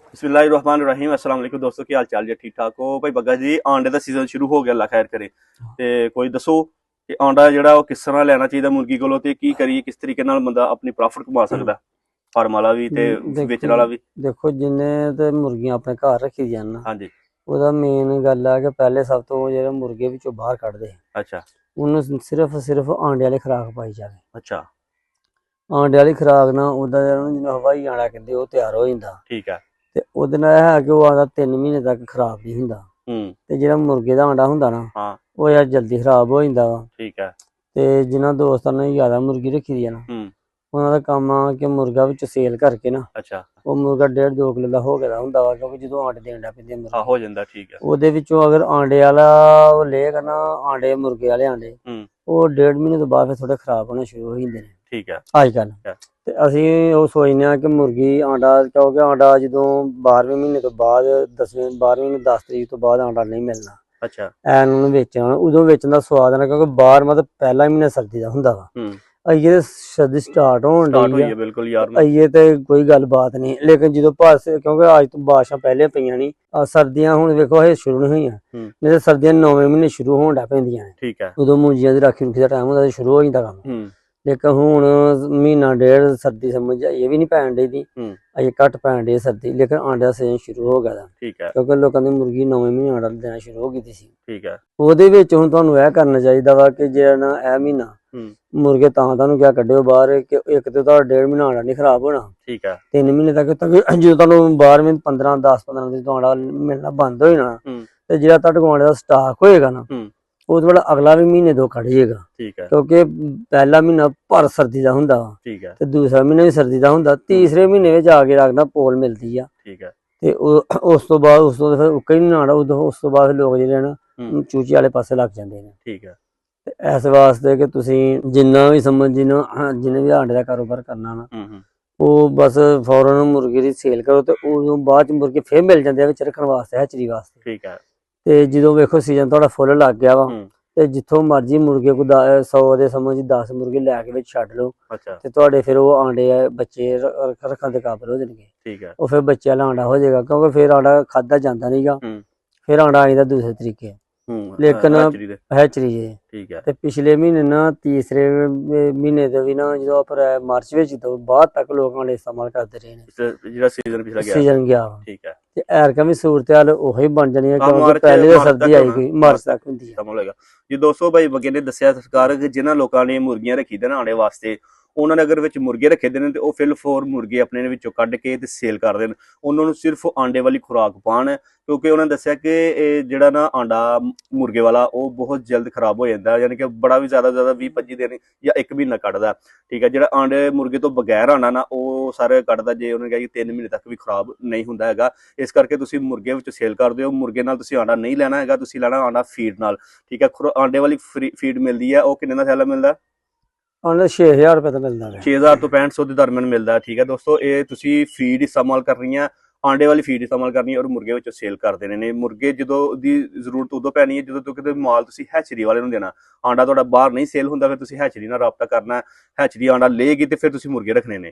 बिस्मिल्लाहिर्रहमानिर्रहीम अस्सलाम वालेकुम दोस्तों, की हाल चाल जी? ठीक ठाक हो भाई? बग्गा जी, आंडे का सीजन शुरू हो गया, अल्लाह खैर करे। ते कोई दसो कि आंडा जेहड़ा वो किस तरह लेना चाहिए मुर्गी कोलों, ते की करिए, किस तरीके नाल बंदा अपनी प्रॉफिट कमा सकदा फार्म वाला भी ते बेचने वाला भी? देखो जिन्हें ते मुर्गियां अपने घर रखी दियां ना, हाँ जी। ਉਹਦਾ ਮੇਨ ਗੱਲ ਆ ਕਿ ਪਹਿਲੇ ਸਭ ਤੋਂ ਜਿਹੜੇ ਮੁਰਗੇ ਵਿੱਚੋਂ ਬਾਹਰ ਕੱਢਦੇ अच्छा ਉਹਨੂੰ ਸਿਰਫ ਆਂਡੇ ਵਾਲੀ ਖੁਰਾਕ ਪਾਈ ਜਾਵੇ। अच्छा ਆਂਡੇ ਵਾਲੀ ਖੁਰਾਕ ਨਾਲ ਉਹਦਾ ਜਿਹੜਾ ਜਿਹਨੂੰ ਹਵਾਈ ਆਂਡਾ ਕਹਿੰਦੇ ਉਹ ਤਿਆਰ ਹੋ ਜਾਂਦਾ ठीक है। ਤੇ ਉਹਦੇ ਨਾਲ ਇਹ ਹੈ ਕਿ ਉਹ ਆਂਡਾ 3 ਮਹੀਨੇ ਤੱਕ ਖਰਾਬ ਨਹੀਂ ਹੁੰਦਾ। ਤੇ ਜਿਹੜਾ ਮੁਰਗੇ ਦਾ ਆਂਡਾ ਹੁੰਦਾ ਨਾ हाँ ਉਹ ਯਾਰ ਜਲਦੀ ਖਰਾਬ ਹੋ ਜਾਂਦਾ ਵਾ। ठीक है। ਤੇ ਜਿਨ੍ਹਾਂ ਦੋਸਤਾਂ ਨੇ ਜ਼ਿਆਦਾ ਮੁਰਗੀ ਰੱਖੀ ਦੀ ਆ ਨਾ ਉਹਨਾਂ ਦਾ ਕੰਮ ਆ ਕਿ ਮੁਰਗਾ ਵਿੱਚ ਸੇਲ ਕਰਕੇ ਨਾ अच्छा ਉਹ ਮੁਰਗਾ 1.5-2 ਕਿਲੋ ਦਾ ਹੋ ਗਿਆ ਹੁੰਦਾ ਵਾ, ਕਿਉਂਕਿ ਜਦੋਂ ਆਂਡੇ ਦੇਣ ਲੱਗ ਪੈਂਦੇ हाँ हो जाता। ठीक है। ਉਹਦੇ ਵਿੱਚੋਂ ਅਗਰ ਆਂਡੇ ਵਾਲਾ ਉਹ ਲਏਗਾ ਨਾ, ਆਂਡੇ ਮੁਰਗੇ ਵਾਲੇ ਆਂਡੇ ਉਹ 1.5 ਮਹੀਨੇ ਤੋਂ ਬਾਅਦ ਫਿਰ ਥੋੜੇ ਖਰਾਬ ਹੋਣੇ ਸ਼ੁਰੂ ਹੋ ਜਾਂਦੇ ਨੇ। ठीक है। ਅੱਜ ਕੱਲ ਤੇ ਅਸੀਂ ਉਹ ਸੋਚਦੇ ਹਾਂ ਕਿ ਮੁਰਗੀ ਆਂਡਾ, ਕਿਉਂਕਿ ਆਂਡਾ ਜਦੋਂ 12ਵੇਂ ਮਹੀਨੇ ਤੋਂ ਬਾਅਦ 10ਵੇਂ 12ਵੇਂ ਨੂੰ 10 ਤਰੀਕ ਤੋਂ ਬਾਅਦ ਆਂਡਾ ਨਹੀਂ ਮਿਲਣਾ। अच्छा ਐਨ ਉਹਨੂੰ ਵੇਚਣਾ, ਉਦੋਂ ਵੇਚਣ ਦਾ ਸਵਾਦ ਨਾ, ਕਿਉਂਕਿ ਬਾਹਰ ਮਤਲਬ ਪਹਿਲਾ ਮਹੀਨਾ ਸਰਦੀ ਦਾ ਹੁੰਦਾ ਵਾ। ਅਈਏ ਸਰਦੀ ਸਟਾਰਟ ਹੋਣ ਡਈ ਆ, बिल्कुल यार। ਅਈਏ ਤੇ ਕੋਈ ਗੱਲਬਾਤ ਨਹੀਂ, ਲੇਕਿਨ ਜਦੋਂ ਪਾਸੇ ਕਿਉਂਕਿ ਅੱਜ ਤੋਂ ਬਾਰਿਸ਼ਾਂ ਪਹਿਲੇ ਪਈਆਂ ਨਹੀਂ, ਸਰਦੀਆਂ ਹੁਣ ਵੇਖੋ ਇਹ ਸ਼ੁਰੂ ਨਹੀਂ ਹੋਈਆਂ, ਨਹੀਂ ਤਾਂ ਸਰਦੀਆਂ 9ਵੇਂ ਮਹੀਨੇ ਸ਼ੁਰੂ ਹੋਣ ਲੱਗ ਪੈਂਦੀਆਂ ਨੇ। ठीक है। ਉਦੋਂ ਮੂੰਜੀਆਂ ਦੀ ਰਾਖੀ ਰੁਖੀ ਦਾ ਟਾਈਮ ਹੁੰਦਾ, ਸ਼ੁਰੂ ਹੋ ਜਾਂਦਾ ਕੰਮ। ਲੇਕਿਨ ਹੁਣ ਮਹੀਨਾ ਡੇਢ ਸਰਦੀ ਸਮਝ ਇਹ ਵੀ ਨਹੀਂ ਪੈਣ ਡਈ ਦੀ, ਅਜੇ ਘੱਟ ਪੈਣ ਡਈ ਸਰਦੀ, ਲੇਕਿਨ ਆਂਡੇ ਦਾ ਸੀਜ਼ਨ ਸ਼ੁਰੂ ਹੋ ਗਿਆ ਦਾ। ठीक है। ਕਿਉਂਕਿ ਲੋਕਾਂ ਦੀ ਮੁਰਗੀ 9ਵੇਂ ਮਹੀਨੇ ਆਂਡਾ ਦੇਣਾ ਸ਼ੁਰੂ ਹੋ ਗਈ ਸੀ। ठीक है। ਉਹਦੇ ਵਿੱਚ ਹੁਣ ਤੁਹਾਨੂੰ ਇਹ ਕਰਨਾ ਚਾਹੀਦਾ ਵਾ ਕਿ ਜਿਹੜਾ ਨਾ ਇਹ ਮਹੀਨਾ ਮੁਰਗੇ ਤਾਂ ਤੁਹਾਨੂੰ ਕਿਆ ਕੱਢਿਓ ਬਾਹਰ ਕਿ ਇੱਕ ਤੇ ਤੁਹਾਡਾ 1.5 ਮਹੀਨਾ ਆਂਡਾ ਨਹੀਂ ਖਰਾਬ ਹੋਣਾ। ठीक है। 3 ਮਹੀਨੇ ਤੱਕ ਜਦੋਂ ਤੁਹਾਨੂੰ 12ਵੇਂ 10-15 ਦਿਨ ਤੋਂ ਆਂਡਾ ਮਿਲਣਾ ਬੰਦ ਹੋ ਜਾਣਾ, ਤੇ ਜਿਹੜਾ ਤੁਹਾਡੇ ਕੋਲ ਆਂਡੇ ਦਾ ਸਟਾਕ ਹੋਏਗਾ ਨਾ ਉਹ ਤੋਂ ਅਗਲਾ ਵੀ ਮਹੀਨੇ 2 ਕੱਢ ਜਾਏਗਾ। ठीक है। ਕਿਉਂਕਿ ਪਹਿਲਾ ਮਹੀਨਾ ਭਰ ਸਰਦੀ ਦਾ ਹੁੰਦਾ ਵਾ, ठीक है। ਤੇ ਦੂਸਰਾ ਮਹੀਨਾ ਵੀ ਸਰਦੀ ਦਾ ਹੁੰਦਾ, ਤੀਸਰੇ ਮਹੀਨੇ ਵਿੱਚ ਆ ਕੇ ਰੱਖਦਾ ਪੋਲ ਮਿਲਦੀ ਆ। ठीक है। ਤੇ ਉਸ ਤੋਂ ਫਿਰ ਉੱਕਾ ਹੀ ਨਹੀਂ ਆਂਡਾ, ਉਸ ਤੋਂ ਬਾਅਦ ਲੋਕ ਜਿਹੜੇ ਨਾ ਚੂਚੇ ਵਾਲੇ ਪਾਸੇ ਲੱਗ ਜਾਂਦੇ ਨੇ। ठीक है। ਤੇ ਇਸ ਵਾਸਤੇ ਕਿ ਤੁਸੀਂ ਜਿੰਨਾ ਵੀ ਜਿਹਨੇ ਵੀ ਆਂਡੇ ਦਾ ਕਾਰੋਬਾਰ ਕਰਨਾ ਨਾ, ਉਹ ਬਸ ਫੌਰਨ ਮੁਰਗੀ ਦੀ ਸੇਲ ਕਰੋ, ਤੇ ਉਦੋਂ ਬਾਅਦ ਚ ਮੁਰਗੇ ਫੇਰ ਮਿਲ ਜਾਂਦੇ ਆ ਵਿੱਚ ਰੱਖਣ ਵਾਸਤੇ, ਹੈਚਰੀ ਵਾਸਤੇ। ठीक है। ਤੇ ਜਦੋਂ ਵੇਖੋ ਸੀਜ਼ਨ ਤੁਹਾਡਾ ਫੁੱਲ ਲੱਗ ਗਿਆ ਵਾ, ਤੇ ਜਿੱਥੋਂ ਮਰਜੀ ਮੁਰਗੇ ਕੋ 100 ਦੇ ਸਮਝ 10 ਮੁਰਗੇ ਲੈ ਕੇ ਵਿੱਚ ਛੱਡ ਲਓ। अच्छा। ਤੇ ਤੁਹਾਡੇ ਫਿਰ ਉਹ ਆਂਡੇ ਬੱਚੇ ਰੱਖਣ ਦੇ ਕਾਬਲ ਹੋ ਜਾਣਗੇ। ठीक है। ਉਹ ਫਿਰ ਬੱਚਿਆਂ ਵਾਲਾ ਆਂਡਾ ਹੋ ਜਾਏਗਾ, ਕਿਉਂਕਿ ਫਿਰ ਆਂਡਾ ਖਾਧਾ ਜਾਂਦਾ ਨਹੀਂਗਾ, ਫਿਰ ਆਂਡਾ ਆਈਦਾ ਦੂਸਰੇ ਤਰੀਕੇ। ਲੇਕਿਨ ਹੈਚਰੀ ਜੇ। ठीक है। ਤੇ ਪਿਛਲੇ ਮਹੀਨੇ ਨਾ ਤੀਸਰੇ ਮਹੀਨੇ ਦੇ ਵੀ ਨਾ, ਜਦੋਂ ਅਪ੍ਰੈਲ ਮਾਰਚ ਵਿੱਚ ਤੋਂ ਬਾਅਦ ਤੱਕ ਲੋਕਾਂ ਨੇ ਇਸਤੇਮਾਲ ਕਰਦੇ ਰਹੇ ਨੇ, ਜਿਹੜਾ ਸੀਜ਼ਨ ਪਿਛਲਾ ਗਿਆ। ਸੀਜ਼ਨ ਗਿਆ ਵਾ। ਠੀਕ ਹੈ। ਤੇ ਐਰਕਾਂ ਵੀ ਸੂਰਤ ਹਾਲ ਉਹੀ ਬਣ ਜਾਣੀ ਹੈ, ਕਿਉਂਕਿ ਪਹਿਲੇ ਤਾਂ ਸਰਦੀ ਆਈ ਗਈ, ਮਾਰਚ ਤੱਕ ਹੁੰਦੀ ਹੈ। ਜੀ ਦੋਸਤੋ, ਭਾਈ ਬੱਗੇ ਨੇ ਦੱਸਿਆ ਸਰਕਾਰ ਕਿ ਜਿਨ੍ਹਾਂ ਲੋਕਾਂ ਨੇ ਮੁਰਗੀਆਂ ਰੱਖੀ ਦੇ ਨਾ ਆਂਡੇ ਵਾਸਤੇ, ਉਹਨਾਂ ਨੇ ਅਗਰ ਵਿੱਚ ਮੁਰਗੇ ਰੱਖੇ ਦੇ ਨੇ ਤੇ ਉਹ ਫਿਲ ਫੋਰ ਮੁਰਗੇ ਆਪਣੇ ਵਿੱਚੋਂ ਕੱਢ ਕੇ ਤੇ ਸੇਲ ਕਰਦੇ ਨੇ, ਉਹਨਾਂ ਨੂੰ ਸਿਰਫ ਆਂਡੇ ਵਾਲੀ ਖੁਰਾਕ ਪਾਣ, ਕਿਉਂਕਿ ਉਹਨਾਂ ਨੇ ਦੱਸਿਆ ਕਿ ਇਹ ਜਿਹੜਾ ਨਾ ਆਂਡਾ ਮੁਰਗੇ ਵਾਲਾ ਉਹ ਬਹੁਤ ਜਲਦ ਖਰਾਬ ਹੋ ਜਾਂਦਾ, ਯਾਨੀ ਕਿ ਬੜਾ ਵੀ ਜ਼ਿਆਦਾ 20-25 ਦਿਨ ਜਾਂ 1 ਮਹੀਨਾ ਕੱਢਦਾ। ਠੀਕ ਹੈ। ਜਿਹੜਾ ਆਂਡੇ ਮੁਰਗੇ ਤੋਂ ਬਗੈਰ ਆਂਡਾ ਨਾ ਉਹ ਸਾਰੇ ਕੱਢਦਾ, ਜੇ ਉਹਨੇ ਕਿਹਾ ਕਿ 3 ਮਹੀਨੇ ਤੱਕ ਵੀ ਖਰਾਬ ਨਹੀਂ ਹੁੰਦਾ ਹੈਗਾ। ਇਸ ਕਰਕੇ ਤੁਸੀਂ ਮੁਰਗੇ ਵਿੱਚ ਸੇਲ ਕਰਦੇ ਹੋ, ਮੁਰਗੇ ਨਾਲ ਤੁਸੀਂ ਆਂਡਾ ਨਹੀਂ ਲੈਣਾ ਹੈਗਾ, ਤੁਸੀਂ ਲੈਣਾ ਆਂਡਾ ਫੀਡ ਨਾਲ। ਠੀਕ ਹੈ। ਆਂਡੇ ਵਾਲੀ ਫੀਡ ਮਿਲਦੀ ਹੈ, ਉਹ ਕਿੰਨੇ ਦਾ ਥੈਲਾ ਮਿਲਦਾ? ਆਂਡਾ 6000 ਰੁਪਏ ਦਾ ਮਿਲਦਾ ਹੈ, 6000 ਤੋਂ 6500 ਦੇ ਦਰਮਿਆਨ ਮਿਲਦਾ। ਠੀਕ ਹੈ ਦੋਸਤੋ, ਇਹ ਤੁਸੀਂ ਫੀਡ ਇਸਤੇਮਾਲ ਕਰਨੀ ਹੈ, ਆਂਡੇ ਵਾਲੀ ਫੀਡ ਇਸਤੇਮਾਲ ਕਰਨੀ ਹੈ, ਔਰ ਮੁਰਗੇ ਵਿੱਚ ਸੇਲ ਕਰ ਦੇਣੇ ਨੇ। ਮੁਰਗੇ ਜਦੋਂ ਦੀ ਜ਼ਰੂਰਤ ਉਦੋਂ ਪੈਣੀ ਹੈ ਜਦੋਂ ਕਿਤੇ ਮਾਲ ਤੁਸੀਂ ਹੈਚਰੀ ਵਾਲੇ ਨੂੰ ਦੇਣਾ, ਆਂਡਾ ਤੁਹਾਡਾ ਬਾਹਰ ਨਹੀਂ ਸੇਲ ਹੁੰਦਾ, ਫਿਰ ਤੁਸੀਂ ਹੈਚਰੀ ਨਾਲ ਰਾਬਤਾ ਕਰਨਾ। ਹੈਚਰੀ ਆਂਡਾ ਲਏਗੀ ਤੇ ਫਿਰ ਤੁਸੀਂ ਮੁਰਗੇ ਰੱਖਣੇ ਨੇ।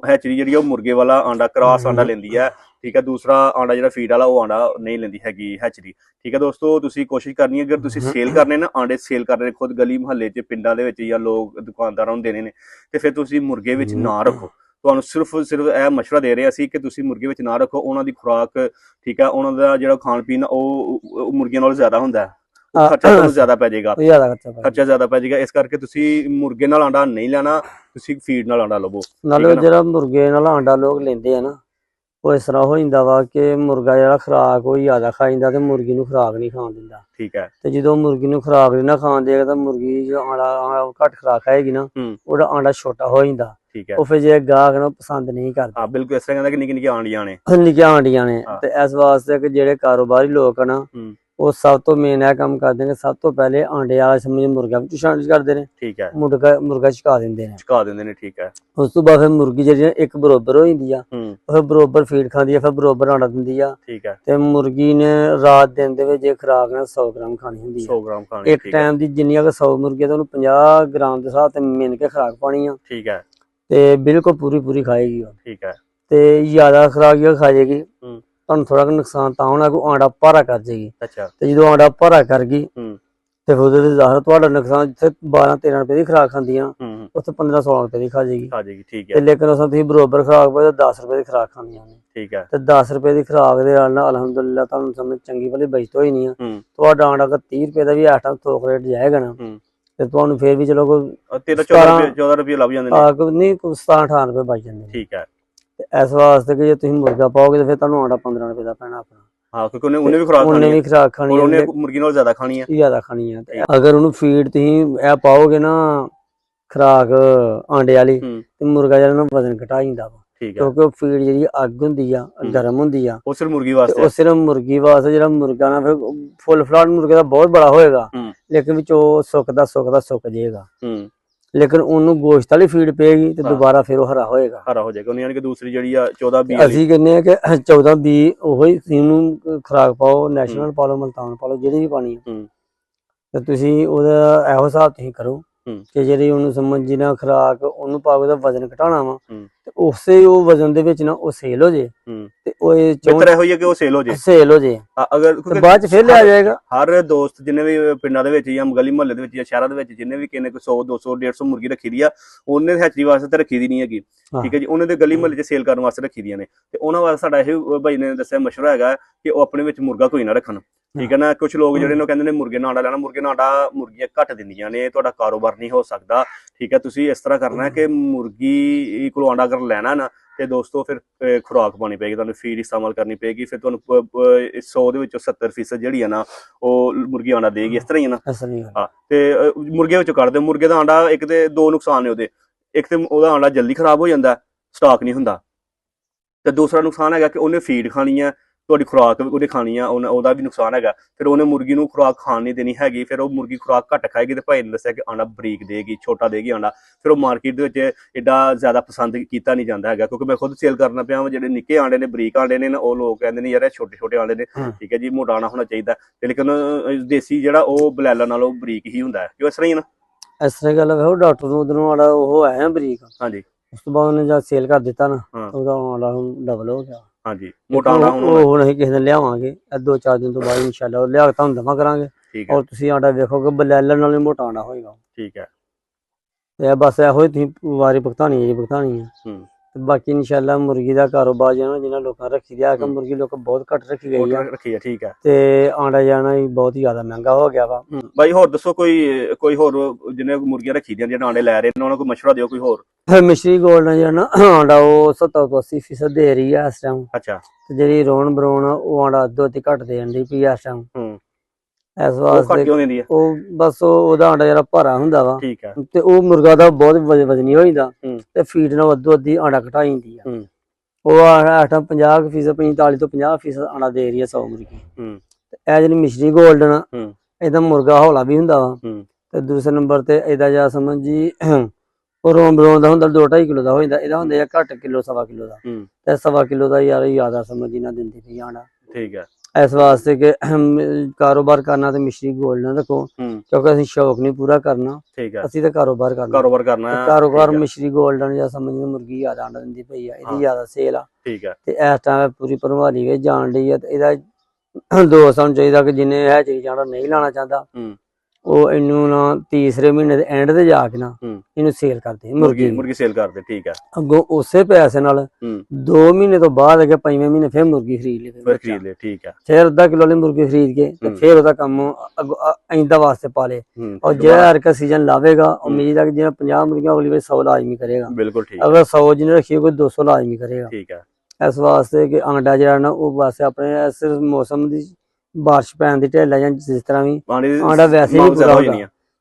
ਹੈਚਰੀ ਜਿਹੜੀ ਉਹ ਮੁਰਗੇ ਵਾਲਾ ਆਂਡਾ ਕ੍ਰਾਸ ਆਂਡਾ ਲੈਂਦੀ ਹੈ। ਠੀਕ ਹੈ। ਦੂਸਰਾ ਆਂਡਾ ਜਿਹੜਾ ਫੀਡ ਵਾਲਾ ਉਹ ਆਂਡਾ ਨਹੀਂ ਲੈਂਦੀ ਹੈਗੀ ਹੈਚਰੀ। ਠੀਕ ਹੈ ਦੋਸਤੋ, ਤੁਸੀਂ ਕੋਸ਼ਿਸ਼ ਕਰਨੀ ਹੈ, ਅਗਰ ਤੁਸੀਂ ਸੇਲ ਕਰਨੇ ਨਾ ਆਂਡੇ, ਸੇਲ ਕਰਨੇ ਨੇ ਖੁਦ ਗਲੀ ਮੁਹੱਲੇ 'ਚ ਪਿੰਡਾਂ ਦੇ ਵਿੱਚ ਜਾਂ ਲੋਕ ਦੁਕਾਨਦਾਰਾਂ ਨੂੰ ਦੇਣੇ ਨੇ, ਤੇ ਫਿਰ ਤੁਸੀਂ ਮੁਰਗੇ ਵਿੱਚ ਨਾ ਰੱਖੋ। ਤੁਹਾਨੂੰ ਸਿਰਫ ਇਹ ਮਸ਼ਵਰਾ ਦੇ ਰਹੇ ਅਸੀਂ ਕਿ ਤੁਸੀਂ ਮੁਰਗੇ ਵਿੱਚ ਨਾ ਰੱਖੋ। ਉਹਨਾਂ ਦੀ ਖੁਰਾਕ, ਠੀਕ ਹੈ, ਉਹਨਾਂ ਦਾ ਜਿਹੜਾ ਖਾਣ ਪੀਣ ਉਹ ਮੁਰਗੀਆਂ ਨਾਲੋਂ ਜ਼ਿਆਦਾ ਹੁੰਦਾ ਹੈ, ਖਰਚਾ ਤੁਹਾਨੂੰ ਜ਼ਿਆਦਾ ਪੈ ਜਾਏਗਾ, ਖਰਚਾ ਜ਼ਿਆਦਾ ਪੈ ਜਾਏਗਾ। ਇਸ ਕਰਕੇ ਤੁਸੀਂ ਮੁਰਗੇ ਨਾਲ ਆਂਡਾ ਨਹੀਂ ਲੈਣਾ, ਤੁਸੀਂ ਫੀਡ ਨਾਲ ਆਂਡਾ ਲਵੋ। ਨਾਲੇ ਜਿਹੜਾ ਮੁਰਗੇ ਨਾਲ ਆਂਡਾ ਲੋਕ ਲੈਂਦੇ ਆ ਨਾ, ਉਹ ਇਸ ਤਰ੍ਹਾਂ ਹੋ ਜਾਂਦਾ ਵਾ ਕਿ ਮੁਰਗਾ ਜਿਹੜਾ ਖੁਰਾਕ ਉਹ ਜ਼ਿਆਦਾ ਖਾ ਜਾਂਦਾ ਤੇ ਮੁਰਗੀ ਨੂੰ ਖੁਰਾਕ ਨਹੀਂ ਖਾਣ ਦਿੰਦਾ। ਠੀਕ ਹੈ। ਤੇ ਜਦੋਂ ਮੁਰਗੀ ਨੂੰ ਖੁਰਾਕ ਨਹੀਂ ਨਾ ਖਾਣ ਦੇਗਾ ਤਾਂ ਮੁਰਗੀ ਜੋ ਆਂਡਾ ਘੱਟ ਖੁਰਾਕ ਖਾਏਗੀ ਨਾ, ਉਹਦਾ ਆਂਡਾ ਛੋਟਾ ਹੋ ਜਾਂਦਾ। ਠੀਕ ਹੈ। ਉਹ ਫਿਰ ਜੇ ਗਾਹਕ ਨੂੰ ਪਸੰਦ ਨਹੀਂ ਕਰਦਾ। ਬਿਲਕੁਲ ਇਸ ਤਰ੍ਹਾਂ ਕਹਿੰਦਾ ਕਿ ਨਿੱਕੀਆਂ ਆਂਡੀਆਂ ਨੇ, ਨਿੱਕੀਆਂ ਆਂਡੀਆਂ ਨੇ। ਤੇ ਇਸ ਵਾਸਤੇ ਕਿ ਜਿਹੜੇ ਕਾਰੋਬਾਰੀ ਲੋਕ ਆ ਨਾ, ਉਹ ਸਭ ਤੋਂ ਮੇਨ ਇਹ ਕੰਮ ਕਰਦੇ ਨੇ, ਸਭ ਤੋਂ ਪਹਿਲੇ ਆਂਡੇ ਵਾਲਾ ਸਮਝ ਮੁਰਗਾ ਵਿੱਚ ਸ਼ਾਮਿਲ ਕਰਦੇ ਨੇ। ਠੀਕ ਹੈ। ਮੁਰਗਾ ਛਕਾ ਦਿੰਦੇ ਨੇ। ਠੀਕ ਹੈ। ਉਸ ਤੋਂ ਬਾਅਦ ਫਿਰ ਮੁਰਗੀ ਜਿਹੜੀ ਇੱਕ ਬਰੋਬਰ ਹੋ ਜਾਂਦੀ ਆ, ਫਿਰ ਬਰੋਬਰ ਫੀਡ ਖਾਂਦੀ ਆ, ਫਿਰ ਬਰੋਬਰ ਆਂਡਾ ਦਿੰਦੀ ਆ। ਠੀਕ ਹੈ। ਤੇ ਮੁਰਗੀ ਨੇ ਰਾਤ ਦਿਨ ਦੇ ਵਿੱਚ ਖੁਰਾਕ ਨਾਲ 100 ਗ੍ਰਾਮ ਖਾਣੀ ਹੁੰਦੀ ਆ। 100 ਗ੍ਰਾਮ ਖਾਣੀ ਇੱਕ ਟਾਈਮ ਦੀ ਜਿੰਨੀਆਂ ਕਿ 100 ਮੁਰਗੀ ਤਾਂ ਉਹਨੂੰ 50 ਗ੍ਰਾਮ ਦੇ ਹਿਸਾਬ ਤੇ ਮਿਣ ਕੇ ਖੁਰਾਕ ਪਾਣੀ ਆ। ਠੀਕ ਹੈ। ਤੇ ਬਿਲਕੁਲ ਪੂਰੀ ਖਾਏਗੀ ਉਹ। ਠੀਕ ਹੈ। ਤੇ ਜ਼ਿਆਦਾ ਖੁਰਾਕ ਖਾ ਜਾਏਗੀ ਤੁਹਾਨੂੰ ਥੋੜਾ ਕੁ ਨੁਕਸਾਨ ਤਾਂ ਹੋਣਾ ਕੋਈ ਆਂਡਾ ਭਾਰਾ ਕਰ ਜੇਗੀ। ਅੱਛਾ। ਤੇ ਜਦੋਂ ਆਂਡਾ ਭਾਰਾ ਕਰ ਗਈ ਹੂੰ ਤੇ ਫਿਰ ਉਹਦੇ ਜ਼ਾਹਰ ਤੁਹਾਡਾ ਨੁਕਸਾਨ ਜਿੱਥੇ 12-13 ਰੁਪਏ ਦੀ ਖੁਰਾਕ ਖਾਂਦੀਆਂ ਹੂੰ ਉੱਥੇ 15-16 ਰੁਪਏ ਦੀ ਖਾ ਜੇਗੀ। ਖਾ ਜਾਏਗੀ, ਠੀਕ ਤੇ ਹੈ ਲੇਕਿਨ ਉਸ ਤੁਸੀਂ ਬਰੋਬਰ ਖੁਰਾਕ ਪਾਓ ਤਾਂ 10 ਰੁਪਏ ਦੀ ਖੁਰਾਕ ਖਾਂਦੀਆਂ ਨੇ। ਠੀਕ ਹੈ। ਤੇ 10 ਰੁਪਏ ਦੀ ਖੁਰਾਕ ਦੇ ਨਾਲ ਅਲਹਮਦੁਲਿਲਾ ਤੁਹਾਨੂੰ ਸਮਝ ਚੰਗੀ ਭਲੀ ਬਚਤ ਹੋਈ ਨਹੀਂ ਆ। ਹੂੰ ਤੁਹਾਡਾ ਆਂਡਾ ਅਗਰ 30 ਰੁਪਏ ਦਾ ਵੀ ਇਸ ਟਾਈਮ ਥੋਕ ਰੇਟ ਜਾਏਗਾ ਨਾ ਹੂੰ ਤੇ ਤੁਹਾਨੂੰ ਫੇਰ ਵੀ ਚਲੋ ਕੋਈ 13-14 ਰੁਪਏ ਲੱਭ ਜਾਂਦੇ ਨੇ। ਨਹੀਂ ਕੋਈ 17-18 ਰੁਪਏ ਬਚ ਜਾਂਦੇ ਨੇ। ਠੀਕ ਹੈ। ਤੇ ਇਸ ਵਾਸਤੇ ਕਿ ਜੇ ਤੁਸੀਂ ਮੁਰਗਾ ਪਾਓਗੇ ਤਾਂ ਫਿਰ ਤੁਹਾਨੂੰ ਆਂਡਾ 15 ਰੁਪਏ ਦਾ ਪੈਣਾ ਆਪਣਾ। ਹਾਂ, ਕਿਉਂਕਿ ਉਹਨੇ ਵੀ ਖੁਰਾਕ ਖਾਣੀ ਉਹਨੇ ਹੈ, ਵੀ ਖੁਰਾਕ ਖਾਣੀ ਉਹਨੇ ਹੈ, ਮੁਰਗੀ ਨਾਲ ਜ਼ਿਆਦਾ ਖਾਣੀ ਹੈ। ਜ਼ਿਆਦਾ ਖਾਣੀ ਹੈ। ਤੇ ਅਗਰ ਉਹਨੂੰ ਫੀਡ ਤੁਸੀਂ ਇਹ ਪਾਓਗੇ ਨਾ ਖੁਰਾਕ ਆਂਡੇ ਵਾਲੀ ਹੂੰ ਤੇ ਮੁਰਗਾ ਜਿਹੜਾ ਨਾ ਵਜ਼ਨ ਘਟਾ ਜਾਂਦਾ ਵਾ। ਠੀਕ ਹੈ। ਕਿਉਂਕਿ ਉਹ ਫੀਡ ਜਿਹੜੀ ਅੱਗ ਹੁੰਦੀ ਆ ਗਰਮ ਹੁੰਦੀ ਆ ਉਹ ਸਿਰਫ ਮੁਰਗੀ ਤੇ ਵਾਸਤੇ ਉਹ ਸਿਰਫ ਮੁਰਗੀ ਵਾਸਤੇ। ਜਿਹੜਾ ਮੁਰਗਾ ਨਾ ਫਿਰ ਫੁੱਲ ਫਲਾਟ ਮੁਰਗੇ ਦਾ ਬਹੁਤ ਬੜਾ ਹੋਏਗਾ ਹੂੰ ਲੇਕਿਨ ਵਿੱਚ ਉਹ ਸੁੱਕ ਜਾਏਗਾ। ਹੂੰ ਲੇਕਿਨ ਉਹਨੂੰ ਗੋਸ਼ਤ ਵਾਲੀ ਫੀਡ ਪਏਗੀ ਤੇ ਦੁਬਾਰਾ ਫਿਰ ਉਹ ਹਰਾ ਹੋਏਗਾ। ਹਰਾ ਹੋ ਜਾਏਗਾ। ਉਹਨੇ ਯਾਨੀ ਕਿ ਦੂਸਰੀ ਜਿਹੜੀ ਆ 14-20 ਵਾਲੀ। ਅਸੀਂ ਕਹਿੰਦੇ ਆ ਕਿ 14-20 ਉਹੀ ਇਹਨੂੰ ਖੁਰਾਕ ਪਾਓ, ਨੈਸ਼ਨਲ ਪਾ ਲਓ, ਮਲਤਾਨ ਪਾ ਲਓ, ਜਿਹੜੀ ਵੀ ਪਾਣੀ ਹੈ। ਹੂੰ ਤੇ ਤੁਸੀਂ ਉਹਦਾ ਇਹੋ ਹਿਸਾਬ ਤੁਸੀਂ ਕਰੋ ਹੂੰ ਕਿ ਜਿਹੜੀ ਉਹਨੂੰ ਸਮਝੀ ਨਾ ਖੁਰਾਕ ਉਹਨੂੰ ਪਾਓਗੇ ਤਾਂ ਵਜ਼ਨ ਘਟਾਉਣਾ ਵਾ ਹੂੰ ਤੇ ਉਸੇ ਉਹ ਵਜ਼ਨ ਦੇ ਵਿੱਚ ਨਾ ਉਹ ਸੇਲ ਹੋ ਜੇ ਹੂੰ ਤੇ ਉਹ ਇਹ ਬਿਹਤਰ ਇਹੋ ਹੀ ਹੈ ਕਿ ਉਹ ਸੇਲ ਹੋ ਜੇ। ਸੇਲ ਹੋ ਜੇ ਅਗਰ ਤੇ ਕਿਉਂਕਿ ਬਾਅਦ ਚ ਫਿਰ ਲਿਆ ਜਾਏਗਾ। ਹਰ ਦੋਸਤ ਜਿੰਨੇ ਵੀ ਪਿੰਡਾਂ ਦੇ ਵਿੱਚ ਜਾਂ ਗਲੀ ਮੁਹੱਲੇ ਦੇ ਵਿੱਚ ਜਾਂ ਸ਼ਹਿਰਾਂ ਦੇ ਵਿੱਚ ਜਿੰਨੇ ਵੀ ਕਿਨੇ 100 200 150 ਮੁਰਗੀ ਰੱਖੀ ਦੀ ਆ, ਉਹਨੇ ਹੈਚਰੀ ਵਾਸਤੇ ਤਾਂ ਰੱਖੀ ਦੀ ਨਹੀਂ ਹੈਗੀ। ਠੀਕ ਹੈ ਜੀ। ਉਹਨੇ ਤੇ ਗਲੀ ਮੁਹੱਲੇ 'ਚ ਸੇਲ ਕਰਨ ਵਾਸਤੇ ਰੱਖੀ ਦੀਆਂ ਨੇ। ਤੇ ਉਹਨਾਂ ਵਾਸਤੇ ਸਾਡਾ ਇਹ ਭਾਈ ਨੇ ਦੱਸਿਆ ਮਸ਼ਵਰਾ ਹੈਗਾ ਕਿ ਉਹ ਆਪਣੇ ਵਿੱਚ ਮੁਰਗਾ ਕੋਈ ਨਾ ਰੱਖਣ। ਠੀਕ ਹੈ ਨਾ। ਕੁਝ ਲੋਕ ਜਿਹੜੇ ਨੇ ਉਹ ਕਹਿੰਦੇ ਨੇ ਮੁਰਗੇ ਨਾਲ ਆਂਡਾ ਲੈਣਾ। ਮੁਰਗੇ ਨਾਲ ਆਂਡਾ ਮੁਰਗੀਆਂ ਘੱਟ ਦਿੰਦੀਆਂ ਨੇ, ਤੁਹਾਡਾ ਕਾਰੋਬਾਰ ਨਹੀਂ ਹੋ ਸਕਦਾ। ਠੀਕ ਹੈ। ਤੁਸੀਂ ਇਸ ਤਰ੍ਹਾਂ ਕਰਨਾ ਹੈ ਕਿ ਮੁਰਗੀ ਕੋਲੋਂ ਆਂਡਾ ਅਗਰ ਲੈਣਾ ਨਾ ਤੇ ਦੋਸਤੋ ਫਿਰ ਖੁਰਾਕ ਪਾਣੀ ਪਏਗੀ, ਤੁਹਾਨੂੰ ਫੀਡ ਇਸਤੇਮਾਲ ਕਰਨੀ ਪਏਗੀ। ਫਿਰ ਤੁਹਾਨੂੰ 100 ਦੇ ਵਿੱਚੋਂ 70% ਜਿਹੜੀ ਆ ਨਾ ਉਹ ਮੁਰਗੀ ਆਂਡਾ ਦੇਗੀ। ਇਸ ਤਰ੍ਹਾਂ ਹੀ ਹੈ ਨਾ। ਹਾਂ। ਤੇ ਮੁਰਗੇ ਵਿੱਚੋਂ ਕੱਢ ਦਿਓ। ਮੁਰਗੇ ਦਾ ਆਂਡਾ ਇੱਕ ਤੇ ਦੋ ਨੁਕਸਾਨ ਨੇ ਉਹਦੇ। ਇੱਕ ਤੇ ਉਹਦਾ ਆਂਡਾ ਜਲਦੀ ਖਰਾਬ ਹੋ ਜਾਂਦਾ, ਸਟਾਕ ਨਹੀਂ ਹੁੰਦਾ। ਤੇ ਦੂਸਰਾ ਨੁਕਸਾਨ ਹੈਗਾ ਕਿ ਉਹਨੇ ਫੀਡ ਖਾਣੀ ਆ, ਤੁਹਾਡੀ ਖੁਰਾਕ ਵੀ ਉਹਨੇ ਖਾਣੀ ਆ, ਉਹਦਾ ਵੀ ਨੁਕਸਾਨ ਹੈਗਾ। ਫਿਰ ਉਹਨੇ ਮੁਰਗੀ ਨੂੰ ਖੁਰਾਕ ਖਾਣ ਨਹੀਂ ਦੇਣੀ ਹੈਗੀ। ਫਿਰ ਉਹ ਮੁਰਗੀ ਖੁਰਾਕ ਘੱਟ ਖਾਏਗੀ ਤੇ ਭਾਈ ਨੇ ਦੱਸਿਆ ਕਿ ਆਂਡਾ ਬਰੀਕ ਦੇਗੀ, ਛੋਟਾ ਦੇਗੀ ਆਂਡਾ। ਫਿਰ ਉਹ ਮਾਰਕੀਟ ਦੇ ਵਿੱਚ ਏਡਾ ਜ਼ਿਆਦਾ ਪਸੰਦ ਕੀਤਾ ਨਹੀਂ ਜਾਂਦਾ ਹੈਗਾ। ਕਿਉਂਕਿ ਮੈਂ ਖੁਦ ਸੇਲ ਕਰਨਾ ਪਿਆ ਜਿਹੜੇ ਨਿੱਕੇ ਆਂਡੇ ਨੇ, ਬਰੀਕ ਆਂਡੇ ਨੇ ਨਾ, ਉਹ ਲੋਕ ਕਹਿੰਦੇ ਨੇ ਯਾਰ ਇਹ ਛੋਟੇ ਆਂਡੇ ਨੇ। ਠੀਕ ਹੈ ਜੀ। ਮੋਟਾ ਆਂਡਾ ਹੋਣਾ ਚਾਹੀਦਾ। ਤੇ ਲੇਕਿਨ ਦੇਸੀ ਜਿਹੜਾ ਉਹ ਬਲੈਲਰ ਨਾਲੋਂ ਬਰੀਕ ਹੀ ਹੁੰਦਾ ਹੈ। ਕਿਉਂ ਇਸ ਤਰ੍ਹਾਂ ਹੀ ਨਾ। ਇਸ ਤਰ੍ਹਾਂ ਗੱਲ ਵੇਖੋ ਡਾਕਟਰ ਨੂੰ ਉਧਰੋਂ ਆਂਡਾ ਉਹ ਆਇਆ ਬਰੀਕ। ਹਾਂਜੀ। ਉਸ ਤੋਂ ਬਾਅਦ ਉਹਨੇ ਜਦ ਸੇਲ ਕਰ ਦਿੱਤਾ ਨਾ ਉਹਦਾ ਆਂਡਾ ਡਬਲ ਹੋ ਗਿਆ। ਹਾਂਜੀ। ਮੋਟਾ ਆਂਡਾ ਹੁਣ ਅਸੀਂ ਕਿਸੇ ਦਿਨ ਲਿਆਵਾਂਗੇ 2-4 ਦਿਨ ਤੋਂ ਬਾਅਦ ਇਨਸ਼ਾਅੱਲਾ ਉਹ ਲਿਆ ਕੇ ਤੁਹਾਨੂੰ ਦਵਾਂ ਕਰਾਂਗੇ। ਠੀਕ ਹੈ। ਔਰ ਤੁਸੀਂ ਆਂਡਾ ਵੇਖੋਗੇ ਬਲੈਲਰ ਨਾਲ ਵੀ ਮੋਟਾ ਆਂਡਾ ਹੋਏਗਾ। ਠੀਕ ਹੈ। ਤੇ ਬਸ ਇਹੋ ਹੀ ਤੁਸੀਂ ਵਾਰੀ ਭੁਗਤਾਣੀ ਹੈ। ਤੇ ਬਾਕੀ ਇਨਸ਼ਾਅੱਲਾ ਮੁਰਗੀ ਦਾ ਕਾਰੋਬਾਰ ਜਿਹੜਾ ਜਿਹਨਾਂ ਲੋਕਾਂ ਰੱਖੀ ਦੀ ਆ ਕਿ ਮੁਰਗੀ ਲੋਕ ਬਹੁਤ ਘੱਟ ਰੱਖੀ ਗਈ ਆ। ਰੱਖੀ ਆ। ਠੀਕ ਹੈ। ਤੇ ਆਂਡਾ ਜਾਣਾ ਵੀ ਬਹੁਤ ਜ਼ਿਆਦਾ ਮਹਿੰਗਾ ਹੋ ਗਿਆ ਵਾ। ਬਾਈ ਹੋਰ ਦੱਸੋ ਕੋਈ ਹੋਰ ਜਿਹਨੇ ਮੁਰਗੀਆਂ ਰੱਖੀ ਦੀਆਂ ਜਿਹੜੇ ਆਂਡੇ ਲੈ ਰਹੇ ਨੇ ਉਹਨਾਂ ਨੂੰ ਮਸ਼ਵਰਾ ਦਿਓ ਕੋਈ ਹੋਰ। ਮਿਸ਼ਰੀ ਗੋਲਡ ਨਾਲ ਜਿਹੜਾ ਨਾ ਆਂਡਾ ਉਹ 70-80% ਦੇ ਰਹੀ ਆ ਇਸ ਟਾਈਮ। ਅੱਛਾ। ਤੇ ਜਿਹੜੀ ਰੋਣ ਬਰੋਣ ਉਹ ਆਂਡਾ ਅੱਧੋ ਅੱਧੀ ਘੱਟ ਦੇ ਜਾਂਦੀ ਪਈ ਇਸ ਟਾਈਮ। ਇਸ ਵਾਸਤੇ ਉਹ ਬਸ ਉਹਦਾ ਆਂਡਾ ਜਿਹੜਾ ਭਾਰਾ ਹੁੰਦਾ ਵਾ। ਠੀਕ ਹੈ। ਤੇ ਉਹ ਮੁਰਗਾ ਦਾ ਬਹੁਤ ਵਜ਼ਨੀ ਹੋ ਜਾਂਦਾ ਤੇ ਫੀਡ ਨਾਲ ਅੱਧੋ ਅੱਧੀ ਆਂਡਾ ਘਟਾ ਜਾਂਦੀ ਆ। ਉਹ ਆਟਾ 50% 45 ਤੋਂ 50% ਆਂਡਾ ਦੇ ਰਹੀ ਆ 100 ਮੁਰਗੀ। ਤੇ ਇਹ ਜਿਹੜੀ ਮਿਸ਼ਰੀ ਗੋਲਡ ਨਾ ਇਹਦਾ ਮੁਰਗਾ ਹੌਲਾ ਵੀ ਹੁੰਦਾ ਵਾ। ਤੇ ਦੂਸਰੇ ਨੰਬਰ ਤੇ ਇਹਦਾ ਜਾਂ ਸਮਝ ਜੀ ਉਹ ਰੋਣ ਬਰੋਣ ਦਾ ਹੁੰਦਾ 2-2.5 ਕਿਲੋ ਦਾ ਹੋ ਜਾਂਦਾ। ਇਹਦਾ ਹੁੰਦਾ ਘੱਟ ਕਿਲੋ 1.25 ਕਿਲੋ ਦਾ। ਤੇ 1.25 ਕਿਲੋ ਦਾ ਯਾਰ ਜ਼ਿਆਦਾ ਸਮਝ ਨਾ ਦਿੰਦੀ ਪਈ ਆਂਡਾ। ਠੀਕ ਹੈ। ਇਸ ਵਾਸਤੇ ਕਿ ਕਾਰੋਬਾਰ ਕਰਨਾ ਤੇ ਮਿਸ਼ਰੀ ਗੋਲਡ ਨਾ ਰੱਖੋ ਕਿਉਂਕਿ ਅਸੀਂ ਸ਼ੌਕ ਨਹੀਂ ਪੂਰਾ ਕਰਨਾ। ਠੀਕ ਹੈ। ਅਸੀਂ ਤਾਂ ਕਾਰੋਬਾਰ ਕਰਨਾ। ਕਾਰੋਬਾਰ ਮਿਸ਼ਰੀ ਗੋਲਡਨ ਜਾਂ ਸਮਝ ਮੁਰਗੀ ਜ਼ਿਆਦਾ ਆਂਡਾ ਦਿੰਦੀ ਪਈ ਆ। ਇਹਦੀ ਜ਼ਿਆਦਾ ਸੇਲ ਆ। ਠੀਕ ਹੈ। ਤੇ ਇਸ ਟਾਈਮ ਪੂਰੀ ਭਰਵਾਲੀ ਵਿੱਚ ਜਾਣ ਡਈ ਆ। ਤੇ ਇਹਦਾ ਦੋਸਤ ਸਾਨੂੰ ਚਾਹੀਦਾ ਕਿ ਜਿਹਨੇ ਇਹ ਚੀਜ਼ ਆਂਡਾ ਨਹੀਂ ਲਾਣਾ ਚਾਹੁੰਦਾ ਉਹ ਇਹਨੂੰ ਨਾ ਤੀਸਰੇ ਮਹੀਨੇ ਦੇ ਐਂਡ ਤੇ ਜਾ ਕੇ ਨਾ ਇਹਨੂੰ ਸੇਲ ਕਰਦੇ ਮੁਰਗੀ ਸੇਲ ਕਰਦੇ। ਠੀਕ ਹੈ। ਅੱਗੋਂ ਉਸੇ ਪੈਸੇ ਨਾਲ 2 ਮਹੀਨੇ ਤੋਂ ਬਾਅਦ ਅਗੇ 5ਵੇਂ ਮਹੀਨੇ ਫਿਰ ਮੁਰਗੀ ਖਰੀਦ ਲੈ। ਠੀਕ ਹੈ। ਫਿਰ ਅੱਧਾ ਕਿਲੋ ਵਾਲੀ ਮੁਰਗੀ ਖਰੀਦ ਕੇ ਤੇ ਫਿਰ ਉਹਦਾ ਕੰਮ ਆਇੰਦਾ ਵਾਸਤੇ ਪਾ ਲੇ। ਔਰ ਜਿਹੜਾ ਹਰ ਇੱਕ ਸੀਜ਼ਨ ਲਾਵੇਗਾ ਉਮੀਦ ਹੈ ਕਿ ਜਿਹੜਾ 50 ਮੁਰਗੀਆਂ ਅਗਲੀ ਵਾਰ 100 ਲਾਜ਼ਮੀ ਕਰੇਗਾ। ਬਿਲਕੁਲ ਠੀਕ। ਅਗਰ 100 ਜਿਹਨੇ ਰੱਖੀ ਕੋਈ 200 ਲਾਜ਼ਮੀ ਕਰੇਗਾ। ਠੀਕ ਹੈ। ਇਸ ਵਾਸਤੇ ਕਿ ਆਂਡਾ ਜਿਹੜਾ ਨਾ ਉਹ ਬਸ ਆਪਣੇ ਇਸ ਮੌਸਮ ਦੀ ਬਾਰਿਸ਼ ਪੈਣ ਦੀ ਢਿੱਲ ਜਾਂ ਜਿਸ ਤਰ੍ਹਾਂ ਵੀ ਆਂਡਾ ਵੈਸੇ ਹੀ ਪੂਰਾ ਹੁੰਦਾ।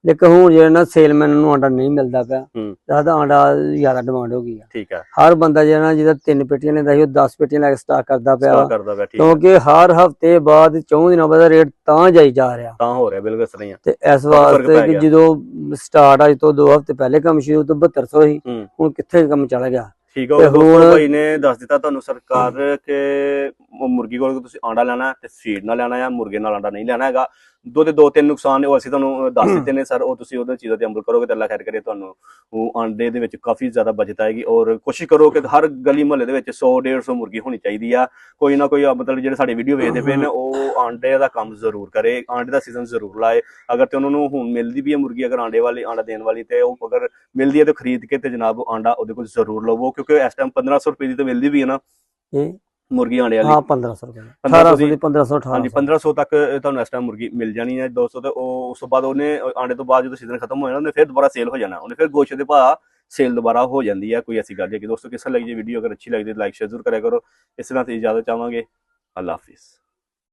ਲੇਕਿਨ ਹੁਣ ਜਿਹੜਾ ਨਾ ਸੇਲਮੈਨ ਨੂੰ ਆਂਡਾ ਨਹੀਂ ਮਿਲਦਾ ਪਿਆ ਤਾਂ ਆਂਡਾ ਜ਼ਿਆਦਾ ਡਿਮਾਂਡ ਹੋ ਗਈ ਆ। ਠੀਕ ਹੈ। ਹਰ ਬੰਦਾ ਜਿਹੜਾ ਜਿਹਦਾ 3 ਪੇਟੀਆਂ ਲੈਂਦਾ ਸੀ ਉਹ 10 ਪੇਟੀਆਂ ਲੈ ਕੇ ਸਟਾਕ ਕਰਦਾ ਪਿਆ ਕਿਉਂਕਿ ਹਰ ਹਫਤੇ ਬਾਅਦ 4 ਦਿਨਾਂ ਬਾਅਦ ਰੇਟ ਤਾਂ ਜਾਈ ਜਾ ਰਿਹਾ ਤਾਂ ਹੋ ਰਿਹਾ। ਬਿਲਕੁਲ ਸਹੀ। ਤੇ ਇਸ ਵਾਸਤੇ ਕਿ ਜਦੋਂ ਸਟਾਰਟ ਅੱਜ ਤੋਂ 2 ਹਫ਼ਤੇ ਪਹਿਲੇ ਕੰਮ ਸ਼ੁਰੂ ਤੋਂ 7200 ਸੀ ਹੁਣ ਕਿੱਥੇ ਕੰਮ ਚੱਲ ਗਿਆ। ਠੀਕ ਹੈ। ਦੋਸਤੋ ਭਾਈ ਨੇ ਦੱਸ ਦਿੱਤਾ ਤੁਹਾਨੂੰ ਸਰਕਾਰ ਕਿ ਮੁਰਗੀ ਕੋਲ ਤੁਸੀਂ ਆਂਡਾ ਲੈਣਾ ਤੇ ਫੀਡ ਨਾਲ ਲੈਣਾ ਆ, ਮੁਰਗੇ ਨਾਲ ਆਂਡਾ ਨਹੀਂ ਲੈਣਾ ਹੈਗਾ। ਦੇ 2-3 ਨੁਕਸਾਨ ਨੇ ਉਹ ਅਸੀਂ ਤੁਹਾਨੂੰ ਦੱਸ ਦਿੱਤੇ ਨੇ ਸਰ, ਉਹ ਤੁਸੀਂ ਉਹਦੇ ਚੀਜ਼ਾਂ ਤੇ ਅਮਲ ਕਰੋਗੇ ਤਾਂ ਅੱਲਾ ਖੈਰ ਕਰੇ, ਤੁਹਾਨੂੰ ਉਹ ਆਂਡੇ ਦੇ ਵਿੱਚ ਕਾਫੀ ਜ਼ਿਆਦਾ ਬਚਤ ਆਏਗੀ। ਔਰ ਕੋਸ਼ਿਸ਼ ਕਰੋ ਕਿ ਹਰ ਗਲੀ ਮੁਹੱਲੇ ਦੇ ਵਿੱਚ 100-150 ਮੁਰਗੀ ਹੋਣੀ ਚਾਹੀਦੀ ਆ। ਕੋਈ ਨਾ ਕੋਈ ਮਤਲਬ ਜਿਹੜੇ ਸਾਡੇ ਵੀਡੀਓ ਵੇਖਦੇ ਪਏ ਨੇ ਉਹ ਆਂਡੇ ਦਾ ਕੰਮ ਜ਼ਰੂਰ ਕਰੇ, ਆਂਡੇ ਦਾ ਸੀਜ਼ਨ ਜ਼ਰੂਰ ਲਾਏ। ਅਗਰ ਤੇ ਉਹਨਾਂ ਨੂੰ ਹੁਣ ਮਿਲਦੀ ਵੀ ਹੈ ਮੁਰਗੀ ਅਗਰ ਆਂਡੇ ਵਾਲੀ, ਆਂਡਾ ਦੇਣ ਵਾਲੀ, ਤੇ ਉਹ ਅਗਰ ਮਿਲਦੀ ਹੈ ਤਾਂ ਖਰੀਦ ਕੇ ਤੇ ਜਨਾਬ ਆਂਡਾ ਉਹਦੇ ਕੋਲ ਜ਼ਰੂਰ ਲਵੋ, ਕਿਉਂਕਿ ਇਸ ਟਾਈਮ 1500 ਰੁਪਏ ਦੀ ਤਾਂ ਮਿਲਦੀ ਵੀ ਹੈ ਨਾ ਇਹ ਮੁਰਗੀ ਆਂਡੇ ਵਾਲੀ। ਹਾਂ 1500 ਰੁਪਏ 1500 ਦੀ 1500 ਹਾਂਜੀ 1500 ਤੱਕ ਤੁਹਾਨੂੰ ਇਸ ਟਾਈਮ ਮੁਰਗੀ ਮਿਲ ਜਾਣੀ ਹੈ ਦੋਸਤੋ। ਤੇ ਉਹ ਉਸ ਤੋਂ ਬਾਅਦ ਉਹਨੇ ਆਂਡੇ ਤੋਂ ਬਾਅਦ ਜਦੋਂ ਸੀਜ਼ਨ ਖਤਮ ਹੋ ਜਾਣਾ ਉਹਨੇ ਫਿਰ ਦੁਬਾਰਾ ਸੇਲ ਹੋ ਜਾਣਾ, ਉਹਨੇ ਫਿਰ ਗੋਸ਼ਤ ਦੇ ਭਾਅ ਸੇਲ ਦੁਬਾਰਾ ਹੋ ਜਾਂਦੀ ਹੈ, ਕੋਈ ਐਸੀ ਗੱਲ ਨਹੀਂ। ਕਿ ਦੋਸਤੋ ਕਿਸ ਤਰ੍ਹਾਂ ਲੱਗੀ ਜੇ ਵੀਡੀਓ, ਅਗਰ ਅੱਛੀ ਲੱਗਦੀ ਲਾਈਕ ਸ਼ੇਅਰ ਜ਼ਰੂਰ ਕਰਿਆ ਕਰੋ। ਇਸ ਤਰ੍ਹਾਂ ਤੇ ਇਜਾਜ਼ਤ ਚਾਹਾਂਗੇ, ਅੱਲਾ ਹਾਫਿਜ਼।